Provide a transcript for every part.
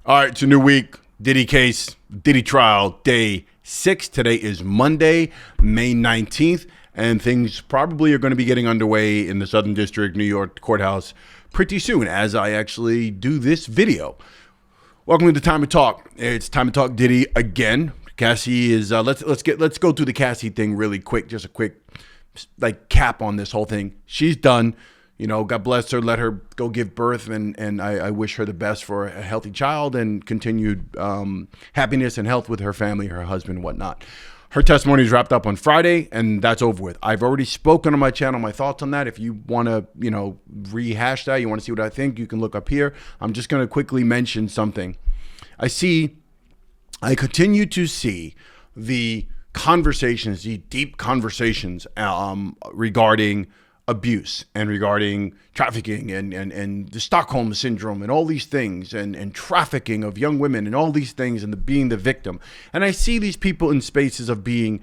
All right, it's a new week. Diddy case, Diddy trial, day 6. Today is Monday, May 19th, and things probably are going to be getting underway in the Southern District, New York Courthouse pretty soon as I actually do this video. Welcome to the Time to Talk. It's Time to Talk Diddy again. Cassie is let's go through the Cassie thing really quick. Just a quick cap on this whole thing. She's done. You know, God bless her, let her go give birth, and I wish her the best for a healthy child and continued happiness and health with her family, her husband, and whatnot. Her testimony is wrapped up on Friday, and that's over with. I've already spoken on my channel, my thoughts on that. If you want to, rehash that, you want to see what I think, you can look up here. I'm just going to quickly mention something. I continue to see the conversations, the deep conversations regarding abuse and regarding trafficking and the Stockholm syndrome and all these things and trafficking of young women and all these things and being the victim. And I see these people in spaces of being,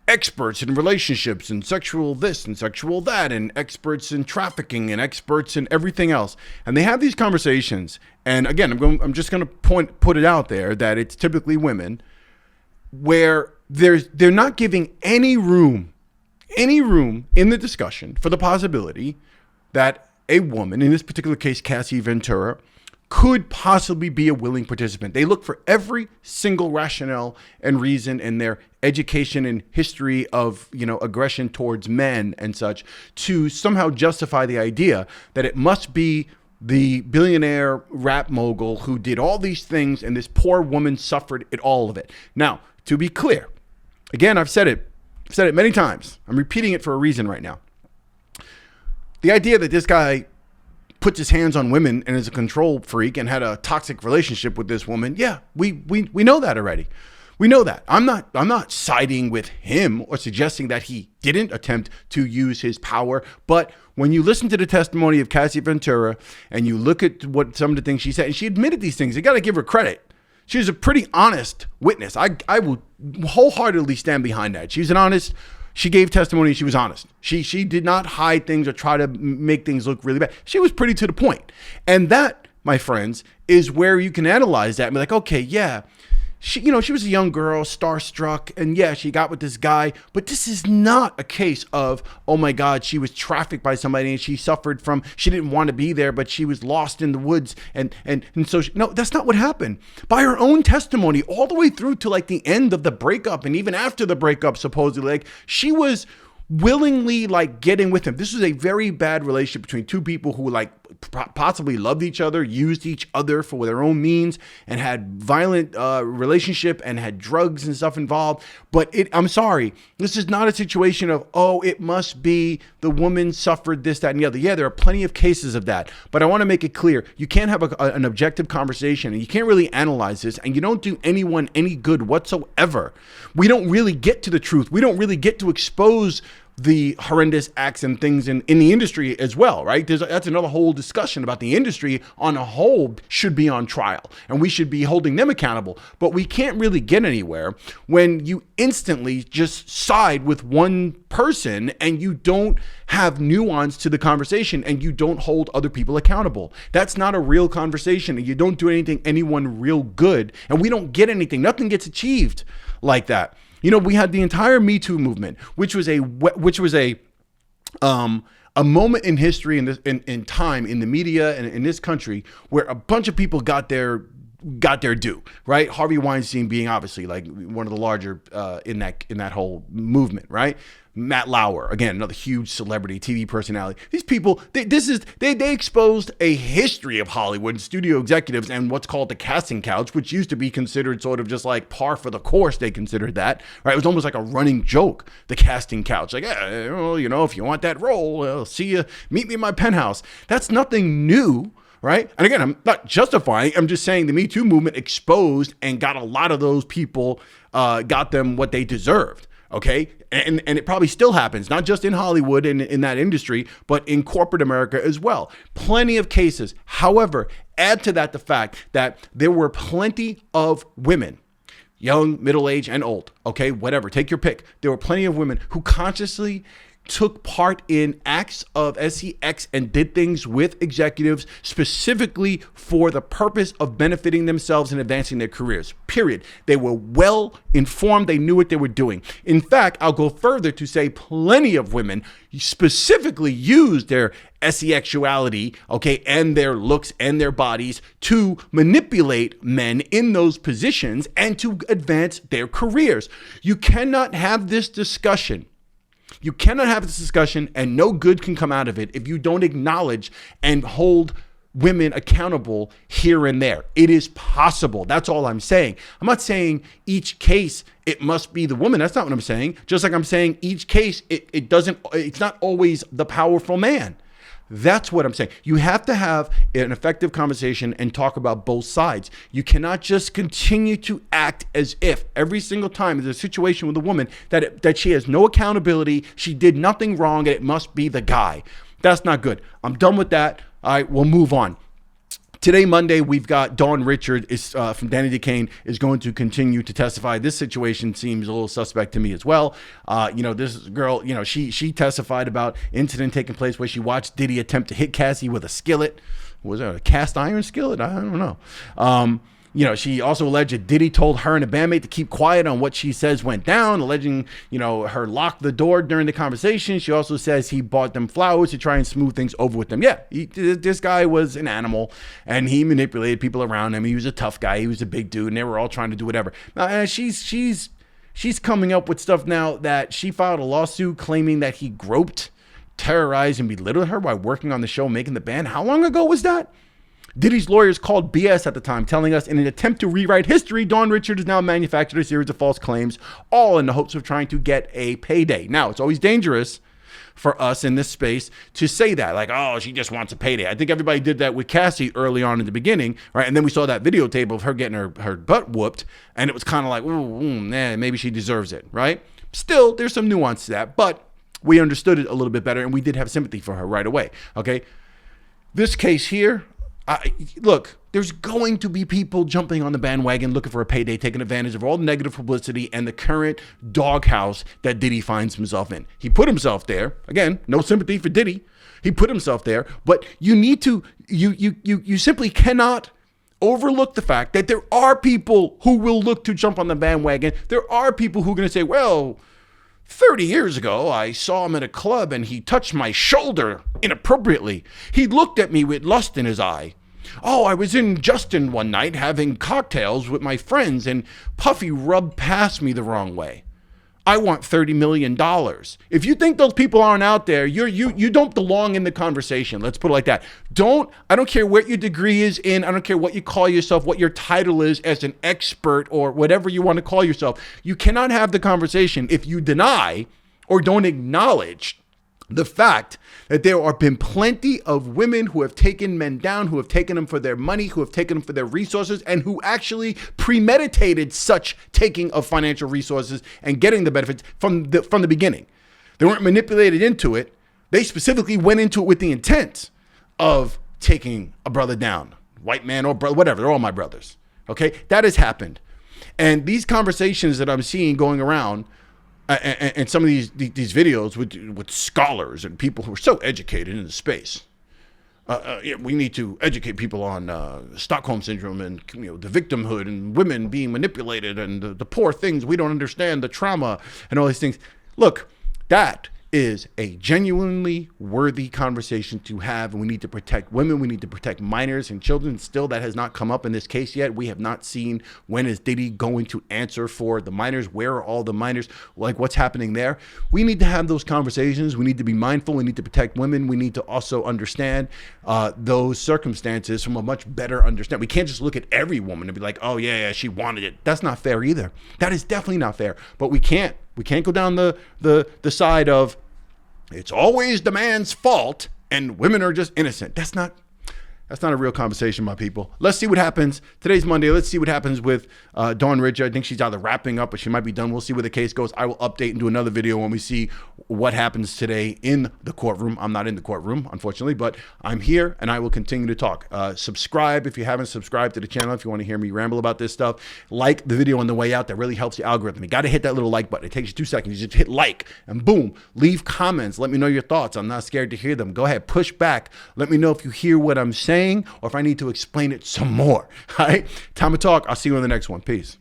experts in relationships and sexual this and sexual that and experts in trafficking and experts in everything else. And they have these conversations. And again, I'm just going to put it out there that it's typically women where they're not giving any room in the discussion for the possibility that a woman, in this particular case, Cassie Ventura, could possibly be a willing participant. They look for every single rationale and reason in their education and history of, aggression towards men and such to somehow justify the idea that it must be the billionaire rap mogul who did all these things and this poor woman suffered all of it. Now, to be clear, again, I've said it many times. I'm repeating it for a reason right now. The idea that this guy puts his hands on women and is a control freak and had a toxic relationship with this woman, yeah, we know that already. We know that. I'm not siding with him or suggesting that he didn't attempt to use his power, but when you listen to the testimony of Cassie Ventura and you look at what some of the things she said, and she admitted these things, you got to give her credit. She's a pretty honest witness. I will wholeheartedly stand behind that. She gave testimony. She was honest. She did not hide things or try to make things look really bad. She was pretty to the point. And that, my friends, is where you can analyze that and be like, okay, yeah, she was a young girl, starstruck, and yeah, she got with this guy, but this is not a case of, oh my God, she was trafficked by somebody and she suffered from, she didn't want to be there, but she was lost in the woods. And so, no, that's not what happened. By her own testimony, all the way through to like the end of the breakup and even after the breakup, supposedly, like she was willingly getting with him. This was a very bad relationship between two people who possibly loved each other, used each other for their own means, and had violent relationship and had drugs and stuff involved. But I'm sorry, this is not a situation of, oh, it must be the woman suffered this, that, and the other. Yeah, there are plenty of cases of that. But I want to make it clear, you can't have an objective conversation and you can't really analyze this and you don't do anyone any good whatsoever. We don't really get to the truth. We don't really get to expose the horrendous acts and things in the industry as well, right? That's another whole discussion about the industry on a whole should be on trial and we should be holding them accountable. But we can't really get anywhere when you instantly just side with one person and you don't have nuance to the conversation and you don't hold other people accountable. That's not a real conversation and you don't do anyone real good, and we don't get anything. Nothing gets achieved like that. We had the entire Me Too movement, which was a moment in history in time in the media and in this country where a bunch of people got their due, right? Harvey Weinstein being obviously one of the larger in that whole movement, right? Matt Lauer, again, another huge celebrity, TV personality. These people, they exposed a history of Hollywood studio executives and what's called the casting couch, which used to be considered sort of just like par for the course. They considered that, right? It was almost like a running joke, the casting couch. Like, if you want that role, I'll see you, meet me in my penthouse. That's nothing new. Right. And again, I'm not justifying. I'm just saying the Me Too movement exposed and got a lot of those people, got them what they deserved. OK, and it probably still happens, not just in Hollywood and in that industry, but in corporate America as well. Plenty of cases. However, add to that the fact that there were plenty of women, young, middle-aged, and old. OK, whatever. Take your pick. There were plenty of women who consciously took part in acts of sex and did things with executives specifically for the purpose of benefiting themselves and advancing their careers, period. They were well informed. They knew what they were doing. In fact, I'll go further to say plenty of women specifically use their sexuality, okay, and their looks and their bodies to manipulate men in those positions and to advance their careers. You cannot have this discussion. You cannot have this discussion and no good can come out of it if you don't acknowledge and hold women accountable here and there. It is possible. That's all I'm saying. I'm not saying each case it must be the woman. That's not what I'm saying. Just like I'm saying each case it's not always the powerful man. That's what I'm saying. You have to have an effective conversation and talk about both sides. You cannot just continue to act as if every single time there's a situation with a woman that she has no accountability, she did nothing wrong, and it must be the guy. That's not good. I'm done with that. All right, we'll move on. Today, Monday, we've got Dawn Richard from Danny DeCane is going to continue to testify. This situation seems a little suspect to me as well. This girl, she testified about incident taking place where she watched Diddy attempt to hit Cassie with a skillet. Was it a cast iron skillet? I don't know. She also alleged that Diddy told her and a bandmate to keep quiet on what she says went down, alleging, her locked the door during the conversation. She also says he bought them flowers to try and smooth things over with them. Yeah, this guy was an animal and he manipulated people around him. He was a tough guy. He was a big dude and they were all trying to do whatever. Now, she's coming up with stuff now that she filed a lawsuit claiming that he groped, terrorized, and belittled her while working on the show, making the band. How long ago was that? Diddy's lawyers called BS at the time, telling us in an attempt to rewrite history, Dawn Richard has now manufactured a series of false claims, all in the hopes of trying to get a payday. Now, it's always dangerous for us in this space to say that, like, oh, she just wants a payday. I think everybody did that with Cassie early on in the beginning, right? And then we saw that videotape of her getting her butt whooped, and it was kind of like, maybe she deserves it, right? Still, there's some nuance to that, but we understood it a little bit better, and we did have sympathy for her right away, okay? This case here, look, there's going to be people jumping on the bandwagon looking for a payday, taking advantage of all the negative publicity and the current doghouse that Diddy finds himself in. He put himself there. Again, no sympathy for Diddy. He put himself there, but you need to, you simply cannot overlook the fact that there are people who will look to jump on the bandwagon. There are people who are going to say, well, 30 years ago, I saw him at a club and he touched my shoulder inappropriately. He looked at me with lust in his eye. Oh, I was in Justin one night having cocktails with my friends and Puffy rubbed past me the wrong way. I want $30 million. If you think those people aren't out there, you don't belong in the conversation. Let's put it like that. I don't care what your degree is in. I don't care what you call yourself, what your title is as an expert or whatever you want to call yourself. You cannot have the conversation if you deny or don't acknowledge the fact that there have been plenty of women who have taken men down, who have taken them for their money, who have taken them for their resources, and who actually premeditated such taking of financial resources and getting the benefits from the beginning. They weren't manipulated into it. They specifically went into it with the intent of taking a brother down, white man or brother, whatever. They're all my brothers. Okay, that has happened. And these conversations that I'm seeing going around and some of these videos with scholars and people who are so educated in the space. We need to educate people on Stockholm syndrome and the victimhood and women being manipulated and the poor things we don't understand, the trauma and all these things. Look, that is a genuinely worthy conversation to have, and we need to protect women. We need to protect minors and children. Still, that has not come up in this case yet. We have not seen when is Diddy going to answer for the minors. Where are all the minors? Like, what's happening there? We need to have those conversations. We need to be mindful. We need to protect women. We need to also understand those circumstances from a much better understanding. We can't just look at every woman and be like, oh yeah, she wanted it. That's not fair either. That is definitely not fair. But we can't go down the side of it's always the man's fault and women are just innocent. That's That's not a real conversation, my people. Let's see what happens. Today's Monday. Let's see what happens with Dawn Ridger. I think she's either wrapping up or she might be done. We'll see where the case goes. I will update and do another video when we see what happens today in the courtroom. I'm not in the courtroom, unfortunately, but I'm here and I will continue to talk. Subscribe if you haven't subscribed to the channel, if you want to hear me ramble about this stuff. Like the video on the way out. That really helps the algorithm. You got to hit that little like button. It takes you 2 seconds. You just hit like and boom. Leave comments. Let me know your thoughts. I'm not scared to hear them. Go ahead. Push back. Let me know if you hear what I'm saying or if I need to explain it some more. All right? Time to talk. I'll see you on the next one. Peace.